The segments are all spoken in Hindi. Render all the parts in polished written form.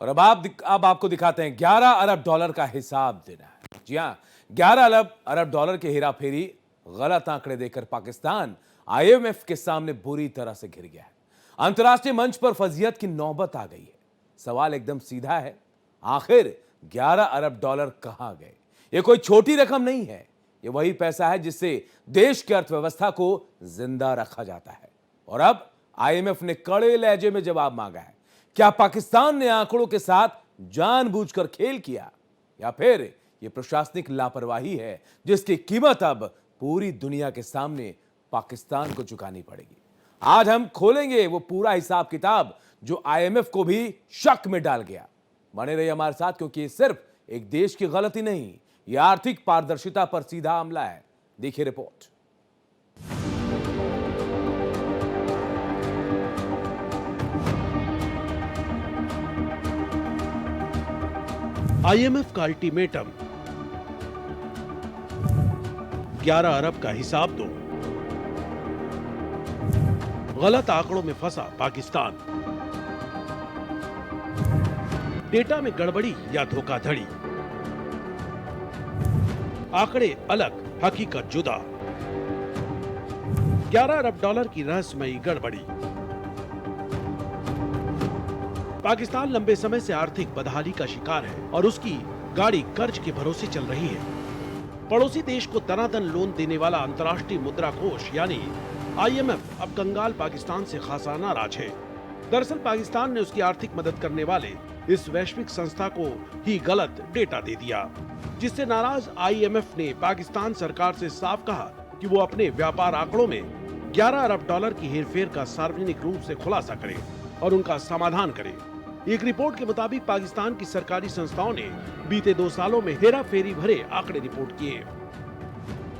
और अब आपको दिखाते हैं 11 अरब डॉलर का हिसाब देना है। जी हां, 11 अरब डॉलर के हेराफेरी गलत आंकड़े देकर पाकिस्तान आईएमएफ के सामने बुरी तरह से घिर गया है। अंतर्राष्ट्रीय मंच पर फजीयत की नौबत आ गई है। सवाल एकदम सीधा है, आखिर 11 अरब डॉलर कहां गए? ये कोई छोटी रकम नहीं है, ये वही पैसा है जिससे देश की अर्थव्यवस्था को जिंदा रखा जाता है। और अब आईएमएफ ने कड़े लहजे में जवाब मांगा है। क्या पाकिस्तान ने आंकड़ों के साथ जानबूझकर खेल किया, या फिर यह प्रशासनिक लापरवाही है जिसकी कीमत अब पूरी दुनिया के सामने पाकिस्तान को चुकानी पड़ेगी? आज हम खोलेंगे वो पूरा हिसाब किताब जो आईएमएफ को भी शक में डाल गया। बने रहिए हमारे साथ, क्योंकि ये सिर्फ एक देश की गलती नहीं, यह आर्थिक पारदर्शिता पर सीधा हमला है। देखिए रिपोर्ट। आईएमएफ का अल्टीमेटम, 11 अरब का हिसाब दो। गलत आंकड़ों में फंसा पाकिस्तान। डेटा में गड़बड़ी या धोखाधड़ी, आंकड़े अलग, हकीकत जुदा। 11 अरब डॉलर की रहस्यमयी गड़बड़ी। पाकिस्तान लंबे समय से आर्थिक बदहाली का शिकार है और उसकी गाड़ी कर्ज के भरोसे चल रही है। पड़ोसी देश को दनादन लोन देने वाला अंतर्राष्ट्रीय मुद्रा कोष यानी आईएमएफ अब कंगाल पाकिस्तान से खासा नाराज है। दरअसल पाकिस्तान ने उसकी आर्थिक मदद करने वाले इस वैश्विक संस्था को ही गलत डेटा दे दिया, जिससे नाराज आईएमएफ ने पाकिस्तान सरकार से साफ कहा कि वो अपने व्यापार आंकड़ों में 11 अरब डॉलर की हेरफेर का सार्वजनिक रूप से खुलासा करे और उनका समाधान करे। एक रिपोर्ट के मुताबिक पाकिस्तान की सरकारी संस्थाओं ने बीते 2 सालों में हेराफेरी भरे आंकड़े रिपोर्ट किए।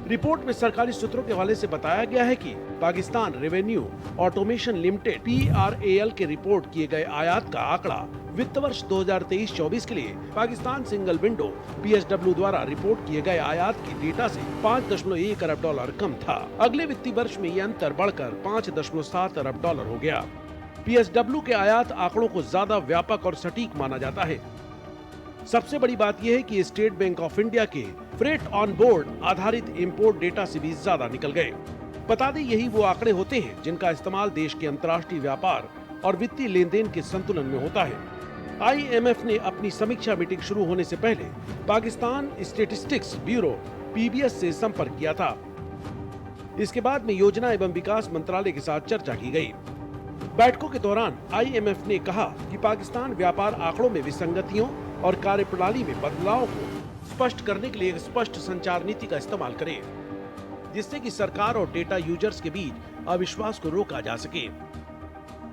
रिपोर्ट में सरकारी सूत्रों के हवाले से बताया गया है कि Pakistan revenue automation limited PRAL के रिपोर्ट किए गए आयात का आंकड़ा वित्त वर्ष 2023-24 के लिए पाकिस्तान सिंगल विंडो PSW द्वारा रिपोर्ट किए गए आयात की डेटा से 5.1 अरब डॉलर कम था। अगले वित्तीय वर्ष में ये अंतर बढ़कर 5.7 अरब डॉलर हो गया। PSW के आयात आंकड़ों को ज्यादा व्यापक और सटीक माना जाता है। सबसे बड़ी बात यह है कि स्टेट बैंक ऑफ इंडिया के फ्रेट ऑन बोर्ड आधारित इंपोर्ट डेटा से भी ज्यादा निकल गए। बता दें, यही वो आंकड़े होते हैं जिनका इस्तेमाल देश के अंतर्राष्ट्रीय व्यापार और वित्तीय लेन देन के संतुलन में होता है। आईएमएफ ने अपनी समीक्षा मीटिंग शुरू होने से पहले पाकिस्तान स्टेटिस्टिक्स ब्यूरो PBS से संपर्क किया था। इसके बाद में योजना एवं विकास मंत्रालय के साथ चर्चा की गई। बैठकों के दौरान आईएमएफ ने कहा कि पाकिस्तान व्यापार आंकड़ों में विसंगतियों और कार्यप्रणाली में बदलाव को स्पष्ट करने के लिए एक स्पष्ट संचार नीति का इस्तेमाल करे, जिससे कि सरकार और डेटा यूजर्स के बीच अविश्वास को रोका जा सके।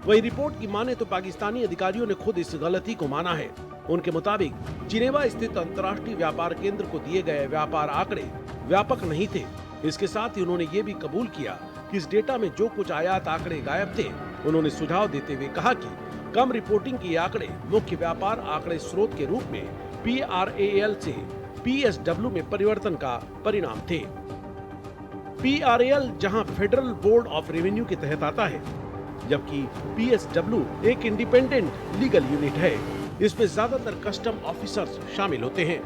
वही रिपोर्ट की माने तो पाकिस्तानी अधिकारियों ने खुद इस गलती को माना है। उनके मुताबिक जिनेवा स्थित अंतर्राष्ट्रीय व्यापार केंद्र को दिए गए व्यापार आंकड़े व्यापक नहीं थे। इसके साथ ही उन्होंने ये भी कबूल किया कि इस डेटा में जो कुछ आयात आंकड़े गायब थे। उन्होंने सुझाव देते हुए कहा कि कम रिपोर्टिंग के आंकड़े मुख्य व्यापार आंकड़े स्रोत के रूप में PRAL से PSW में परिवर्तन का परिणाम थे। PRAL जहां फेडरल बोर्ड ऑफ रेवेन्यू के तहत आता है, जबकि PSW एक इंडिपेंडेंट लीगल यूनिट है। इसमें ज्यादातर कस्टम ऑफिसर्स शामिल होते हैं।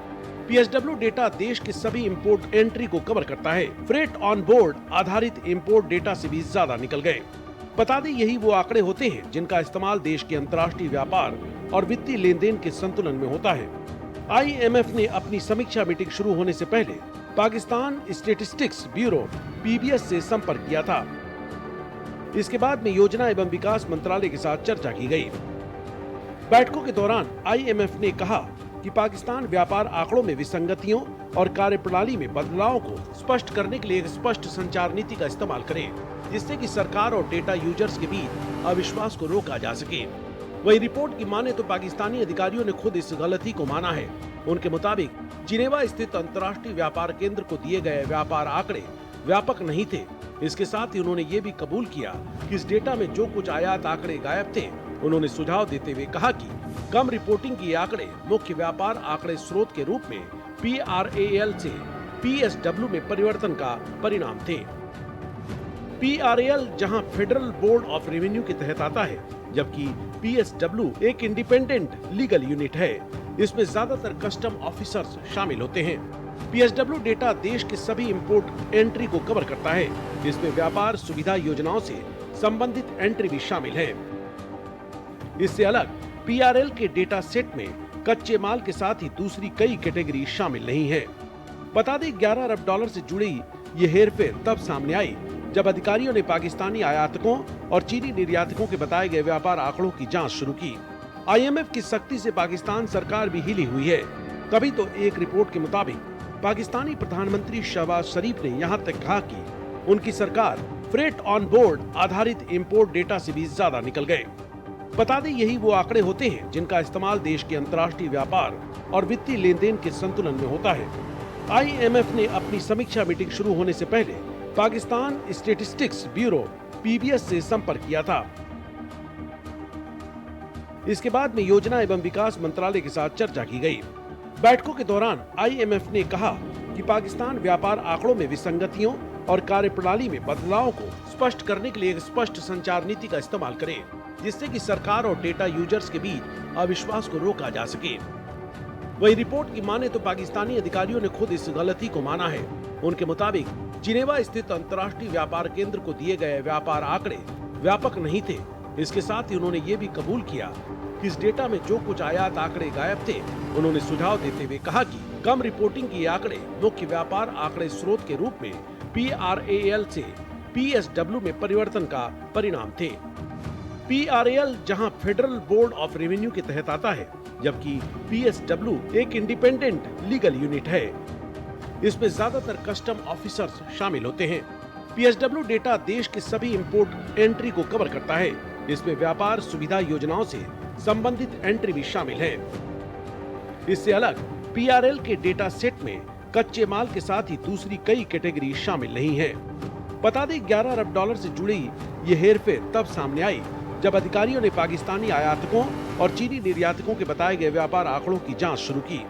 PSW डेटा देश के सभी इंपोर्ट एंट्री को कवर करता है। फ्रेट ऑन बोर्ड आधारित इंपोर्ट डेटा से भी ज्यादा निकल गए। बता दें, यही वो आंकड़े होते हैं जिनका इस्तेमाल देश के अंतर्राष्ट्रीय व्यापार और वित्तीय लेन देन के संतुलन में होता है। आईएमएफ ने अपनी समीक्षा मीटिंग शुरू होने से पहले पाकिस्तान स्टेटिस्टिक्स ब्यूरो PBS से संपर्क किया था। इसके बाद में योजना एवं विकास मंत्रालय के साथ चर्चा की गई। बैठकों के दौरान आईएमएफ ने कहा कि पाकिस्तान व्यापार आंकड़ों में विसंगतियों और कार्यप्रणाली में बदलाव को स्पष्ट करने के लिए एक स्पष्ट संचार नीति का इस्तेमाल करे, जिससे कि सरकार और डेटा यूजर्स के बीच अविश्वास को रोका जा सके। वही रिपोर्ट की माने तो पाकिस्तानी अधिकारियों ने खुद इस गलती को माना है। उनके मुताबिक जिनेवा स्थित अंतर्राष्ट्रीय व्यापार केंद्र को दिए गए व्यापार आंकड़े व्यापक नहीं थे। इसके साथ ही उन्होंने ये भी कबूल किया कि इस डेटा में जो कुछ आयात आंकड़े गायब थे। उन्होंने सुझाव देते हुए कहा कि कम रिपोर्टिंग के आंकड़े मुख्य व्यापार आंकड़े स्रोत के रूप में PRAL से PSW में परिवर्तन का परिणाम थे। PRAL जहां फेडरल बोर्ड ऑफ रेवेन्यू के तहत आता है, जबकि पीएसडब्ल्यू एक इंडिपेंडेंट लीगल यूनिट है। इसमें ज्यादातर कस्टम ऑफिसर्स शामिल होते हैं। पीएसडब्ल्यू डेटा देश के सभी इंपोर्ट एंट्री को कवर करता है। इसमें व्यापार सुविधा योजनाओं से संबंधित एंट्री भी शामिल है। इससे अलग पीआरएल के डेटा सेट में कच्चे माल के साथ ही दूसरी कई कैटेगरी शामिल नहीं है। बता दें, $11 अरब से जुड़ी ये हेरफेर तब सामने आई जब अधिकारियों ने पाकिस्तानी आयातकों और चीनी निर्यातकों के बताए गए व्यापार आंकड़ों की जांच शुरू की। आईएमएफ की सख्ती से पाकिस्तान सरकार भी हिली हुई है। तभी तो एक रिपोर्ट के मुताबिक पाकिस्तानी प्रधानमंत्री शहबाज शरीफ ने यहाँ तक कहा कि उनकी सरकार फ्रेट ऑन बोर्ड आधारित इंपोर्ट डेटा से भी ज्यादा निकल गए। बता दें, यही वो आंकड़े होते हैं जिनका इस्तेमाल देश के अंतर्राष्ट्रीय व्यापार और वित्तीय लेन देन के संतुलन में होता है। आईएमएफ ने अपनी समीक्षा मीटिंग शुरू होने से पहले पाकिस्तान स्टेटिस्टिक्स ब्यूरो पीबीएस से संपर्क किया था। इसके बाद में योजना एवं विकास मंत्रालय के साथ चर्चा की गई। बैठकों के दौरान आईएमएफ ने कहा कि पाकिस्तान व्यापार आंकड़ों में विसंगतियों और कार्यप्रणाली में बदलावों को स्पष्ट करने के लिए एक स्पष्ट संचार नीति का इस्तेमाल करे, जिससे कि सरकार और डेटा यूजर्स के बीच अविश्वास को रोका जा सके। वही रिपोर्ट की माने तो पाकिस्तानी अधिकारियों ने खुद इस गलती को माना है। उनके मुताबिक जिनेवा स्थित अंतर्राष्ट्रीय व्यापार केंद्र को दिए गए व्यापार आंकड़े व्यापक नहीं थे। इसके साथ ही उन्होंने ये भी कबूल किया कि इस डेटा में जो कुछ आयात आंकड़े गायब थे। उन्होंने सुझाव देते हुए कहा कि कम रिपोर्टिंग के आंकड़े मुख्य व्यापार आंकड़े स्रोत के रूप में पीआरएल से पीएसडब्ल्यू में परिवर्तन का परिणाम थे। पीआरएल जहां फेडरल बोर्ड ऑफ रेवेन्यू के तहत आता है, जबकि पीएसडब्ल्यू एक इंडिपेंडेंट लीगल यूनिट है। इसमें ज्यादातर कस्टम ऑफिसर्स शामिल होते हैं। पीएसडब्ल्यू डेटा देश के सभी इंपोर्ट एंट्री को कवर करता है। इसमें व्यापार सुविधा योजनाओं से संबंधित एंट्री भी शामिल है। इससे अलग पीआरएल के डेटा सेट में कच्चे माल के साथ ही दूसरी कई कैटेगरी शामिल नहीं है। बता दें, $11 अरब से जुड़ी ये हेरफेर तब सामने आई जब अधिकारियों ने पाकिस्तानी आयातकों और चीनी निर्यातकों के बताए गए व्यापार आंकड़ों की जांच शुरू की।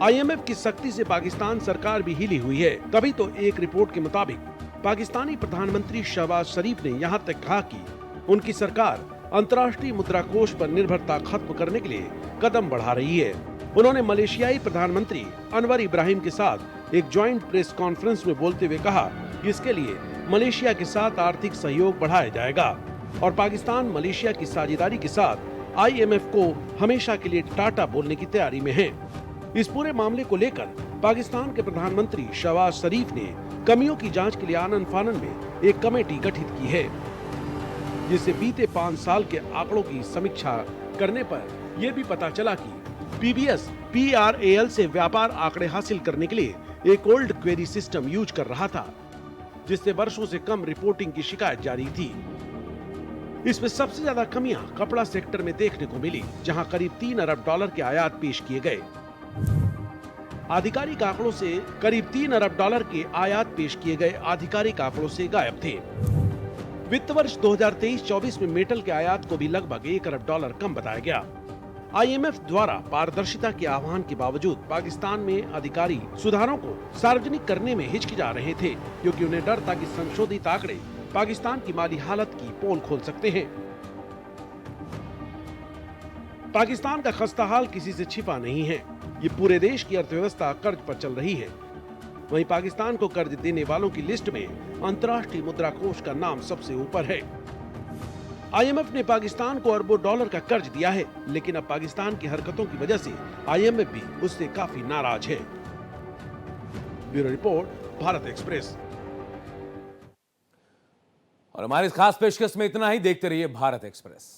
आईएमएफ की सख्ती से पाकिस्तान सरकार भी हिली हुई है। तभी तो एक रिपोर्ट के मुताबिक पाकिस्तानी प्रधानमंत्री शहबाज शरीफ ने यहाँ तक कहा कि उनकी सरकार अंतर्राष्ट्रीय मुद्रा कोष पर निर्भरता खत्म करने के लिए कदम बढ़ा रही है। उन्होंने मलेशियाई प्रधानमंत्री अनवर इब्राहिम के साथ एक ज्वाइंट प्रेस कॉन्फ्रेंस में बोलते हुए कहा कि इसके लिए मलेशिया के साथ आर्थिक सहयोग बढ़ाया जाएगा और पाकिस्तान मलेशिया की साझेदारी के साथ आईएमएफ को हमेशा के लिए टाटा बोलने की तैयारी में है। इस पूरे मामले को लेकर पाकिस्तान के प्रधानमंत्री शहबाज शरीफ ने कमियों की जांच के लिए आनन फानन में एक कमेटी गठित की है, जिससे बीते 5 साल के आंकड़ों की समीक्षा करने पर यह भी पता चला कि पीबीएस पीआरएल से व्यापार आंकड़े हासिल करने के लिए एक ओल्ड क्वेरी सिस्टम यूज कर रहा था, जिससे वर्षों से कम रिपोर्टिंग की शिकायत जारी थी। इसमें सबसे ज्यादा कमियां कपड़ा सेक्टर में देखने को मिली, जहां करीब $3 अरब के आयात पेश किए गए। आधिकारिक आंकड़ों से करीब $3 अरब के आयात पेश किए गए आधिकारिक आंकड़ों से गायब थे। वित्त वर्ष 2023-24 में मेटल के आयात को भी लगभग $1 अरब कम बताया गया। आईएमएफ द्वारा पारदर्शिता के आह्वान के बावजूद पाकिस्तान में अधिकारी सुधारों को सार्वजनिक करने में हिचकिचा रहे थे, क्योंकि उन्हें डर था कि संशोधित आंकड़े पाकिस्तान की माली हालत की पोल खोल सकते हैं। पाकिस्तान का खस्ता हाल किसी से छिपा नहीं है। ये पूरे देश की अर्थव्यवस्था कर्ज पर चल रही है। वहीं पाकिस्तान को कर्ज देने वालों की लिस्ट में अंतर्राष्ट्रीय मुद्रा कोष का नाम सबसे ऊपर है। आईएमएफ ने पाकिस्तान को अरबों डॉलर का कर्ज दिया है, लेकिन अब पाकिस्तान की हरकतों की वजह से आईएमएफ भी उससे काफी नाराज है। Bureau report, Bharat express. और हमारी इस खास पेशकश में इतना ही। देखते रहिए भारत एक्सप्रेस।